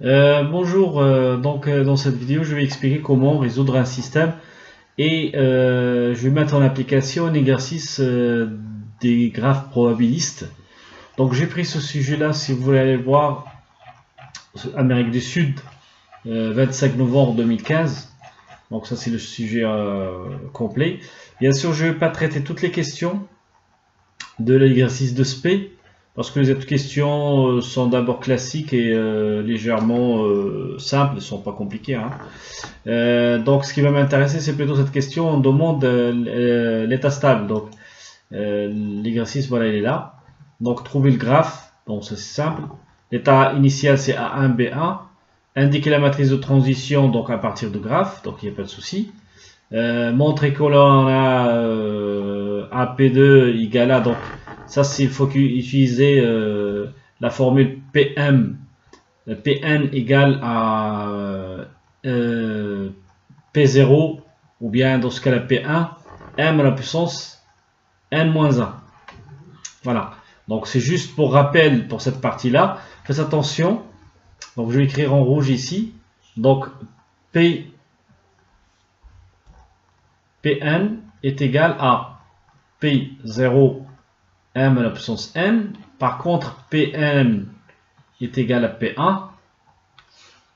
Bonjour, dans cette vidéo je vais expliquer comment résoudre un système et je vais mettre en application un exercice des graphes probabilistes. Donc j'ai pris ce sujet là, si vous voulez aller le voir, Amérique du Sud, 25 novembre 2015. Donc ça c'est le sujet complet. Bien sûr je ne vais pas traiter toutes les questions de l'exercice de SP, parce que les autres questions sont d'abord classiques et légèrement simples, ne sont pas compliquées. Donc ce qui va m'intéresser, c'est plutôt cette question. On demande l'état stable. Donc l'exercice, voilà, il est là. Donc trouver le graphe, bon ça c'est simple. L'état initial c'est A1, B1. Indiquer la matrice de transition, donc à partir de graphe, donc il n'y a pas de souci. Montrer que l'on a AP2 égale à, donc ça c'est il faut utiliser la formule PM, PN égale à P0, ou bien dans ce cas la P1, M à la puissance N-1. Voilà, donc c'est juste pour rappel pour cette partie là. Faites attention, donc je vais écrire en rouge ici, donc P Pn est égal à P0 M à la puissance N. Par contre, Pn est égal à P1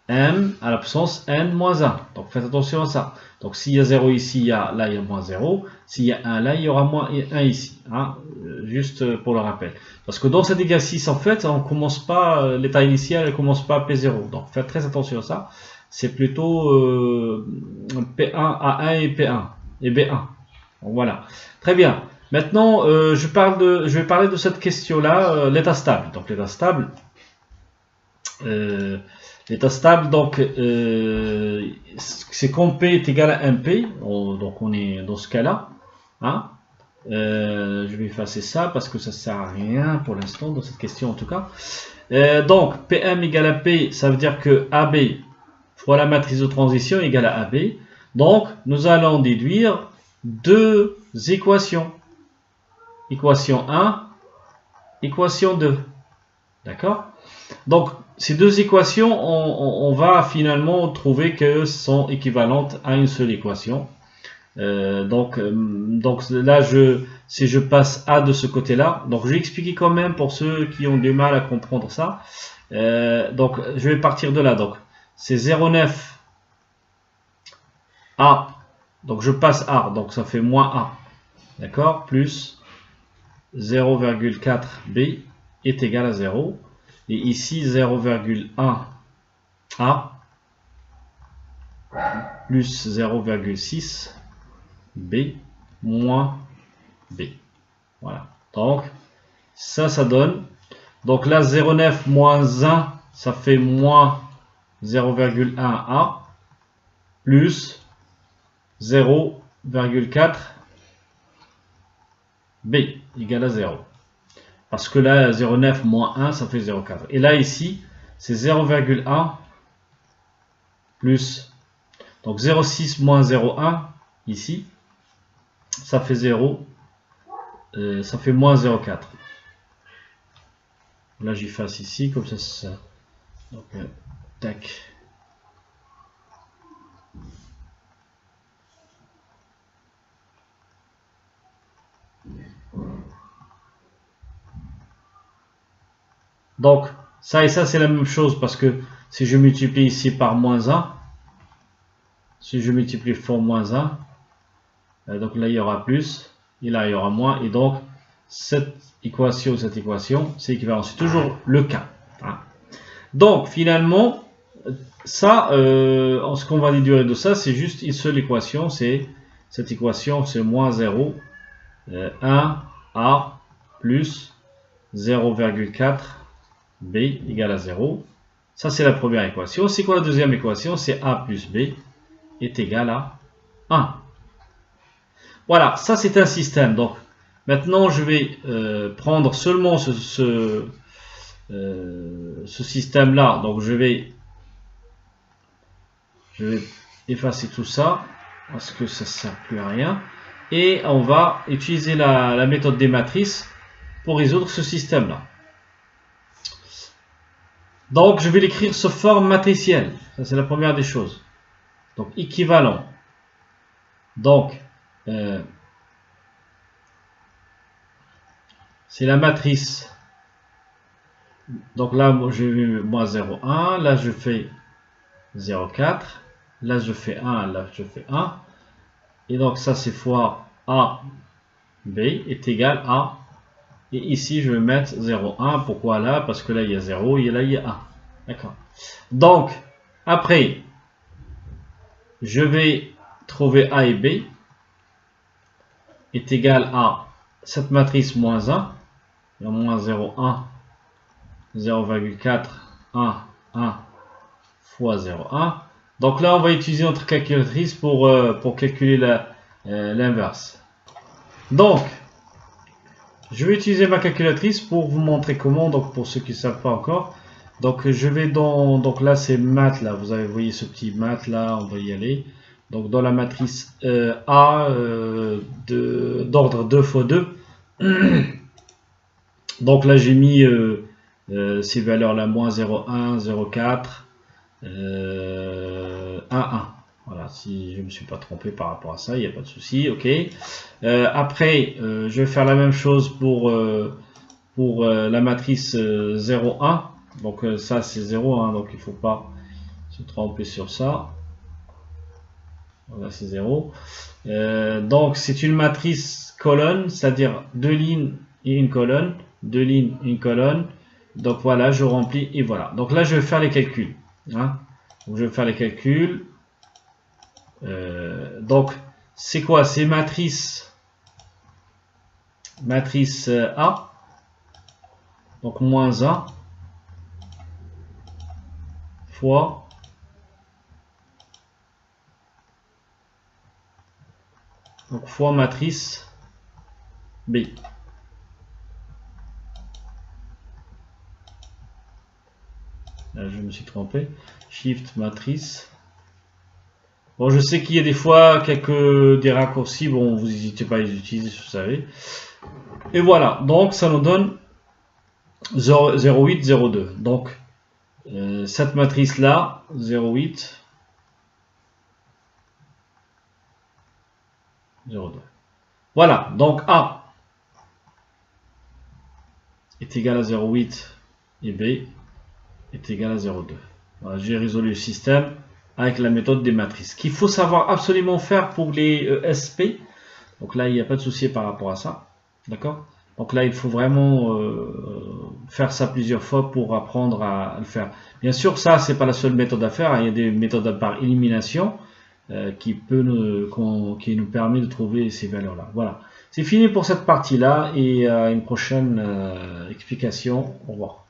M à la puissance N moins 1. Donc faites attention à ça. Donc s'il y a 0 ici, là il y a moins 0. S'il y a 1 là, il y aura moins 1 ici. Juste pour le rappel. Parce que dans cet exercice, en fait, on commence pas, l'état initial ne commence pas à P0. Donc faites très attention à ça. C'est plutôt P1 A1 et P1. Et B1. Donc, voilà. Très bien. Maintenant, je vais parler de cette question-là, l'état stable. Donc, l'état stable. Donc, c'est quand P est égal à MP. Donc, on est dans ce cas-là. Je vais effacer ça parce que ça ne sert à rien pour l'instant, dans cette question en tout cas. Donc, PM égale à P, ça veut dire que AB fois la matrice de transition égale à AB. Donc, nous allons déduire deux équations. Équation 1, équation 2. D'accord? Donc, ces deux équations, on va finalement trouver qu'elles sont équivalentes à une seule équation. Donc là, si je passe A de ce côté-là, donc je vais expliquer quand même pour ceux qui ont du mal à comprendre ça. Donc, je vais partir de là. Donc, c'est 0,9 A. Donc, je passe A. Donc, ça fait moins A. D'accord? Plus 0,4 B est égal à 0. Et ici, 0,1 A plus 0,6 B moins B. Voilà. Donc, ça donne. Donc là, 0,9 moins 1, ça fait moins 0,1 A plus 0,4 B égale à 0. Parce que là, 0,9 moins 1, ça fait 0,4. Et là, ici, c'est 0,1 plus. Donc 0,6 moins 0,1, ici, ça fait 0. Ça fait moins 0,4. Là, j'efface ici, comme ça. Donc, tac. Donc, ça et ça, c'est la même chose parce que si je multiplie ici par moins 1, si je multiplie fois moins 1, donc là, il y aura plus, et là, il y aura moins, et donc, cette équation, c'est équivalent. C'est toujours le cas. Donc, finalement, ça, ce qu'on va déduire de ça, c'est juste une seule équation, c'est cette équation, c'est moins 0, 1, A, plus 0,4, B égale à 0. Ça, c'est la première équation. C'est quoi la deuxième équation? C'est A plus B est égal à 1. Voilà, ça c'est un système. Donc, maintenant, je vais prendre seulement ce système-là. Donc, je vais effacer tout ça parce que ça ne sert plus à rien. Et on va utiliser la méthode des matrices pour résoudre ce système-là. Donc, je vais l'écrire sous forme matricielle. Ça, c'est la première des choses. Donc, équivalent. Donc, c'est la matrice. Donc là, je vais moi 0, 1. Là, je fais 0, 4. Là, je fais 1. Là, je fais 1. Et donc, ça, c'est fois A, B est égal à. Et ici, je vais mettre 0, 1. Pourquoi là? Parce que là, il y a 0 et là, il y a 1. D'accord. Donc, après, je vais trouver A et B est égal à cette matrice moins 1. Il y a moins 0, 1, 0,4, 1, 1 fois 0, 1. Donc là, on va utiliser notre calculatrice pour calculer l'inverse. Donc, je vais utiliser ma calculatrice pour vous montrer comment, donc pour ceux qui ne savent pas encore. Donc je vais donc là c'est math, là, vous avez voyez ce petit math là, on va y aller. Donc dans la matrice A d'ordre 2 fois 2. Donc là j'ai mis ces valeurs là, moins 0,1, 0,4, 1,1. Voilà, si je ne me suis pas trompé par rapport à ça, il n'y a pas de souci, ok. Après, je vais faire la même chose pour la matrice 0,1. Donc ça c'est 0, hein, donc il ne faut pas se tromper sur ça. Voilà, c'est 0. Donc c'est une matrice colonne, c'est-à-dire 2 lignes et une colonne. 2 lignes, une colonne. Donc voilà, je remplis et voilà. Donc là je vais faire les calculs. Hein. Donc, je vais faire les calculs. Donc c'est quoi? C'est matrice A. Donc moins 1 fois matrice B. Là, je me suis trompé. Shift matrice. Bon, je sais qu'il y a des fois des raccourcis. Bon, vous n'hésitez pas à les utiliser, vous savez. Et voilà. Donc, ça nous donne 0,8, 0,2. Donc, cette matrice-là, 0,8, 0,2. Voilà. Donc, A est égal à 0,8 et B est égal à 0,2. Voilà, j'ai résolu le système avec la méthode des matrices. Qu'il faut savoir absolument faire pour les SP. Donc là, il n'y a pas de souci par rapport à ça. D'accord? Donc là, il faut vraiment faire ça plusieurs fois pour apprendre à le faire. Bien sûr, ça, c'est pas la seule méthode à faire. Il y a des méthodes par élimination qui nous permet de trouver ces valeurs-là. Voilà. C'est fini pour cette partie-là et à une prochaine explication. Au revoir.